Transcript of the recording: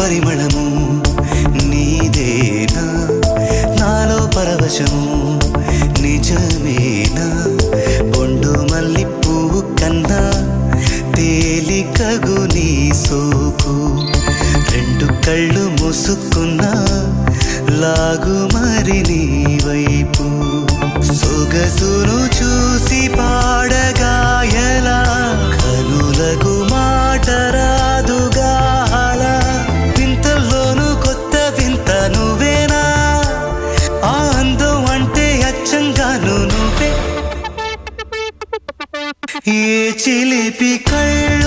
పరిమళము నీదేనా నాలో పరవశము నిజమేనా బొండు మల్లి పువ్వు కన్నా తేలికగు నీ సోకు రెండు కళ్ళు మూసుకున్నా లాగు మరి నీ వైపు సొగసును చూసి పాడగాయలా కనులకు మాట రాదుగా అలా వింతల్లోనూ కొత్త వింత నువ్వేనా ఆ అందం అంటే అచ్చంగాను నువ్వే ఏ చిలిపి కళ్ళు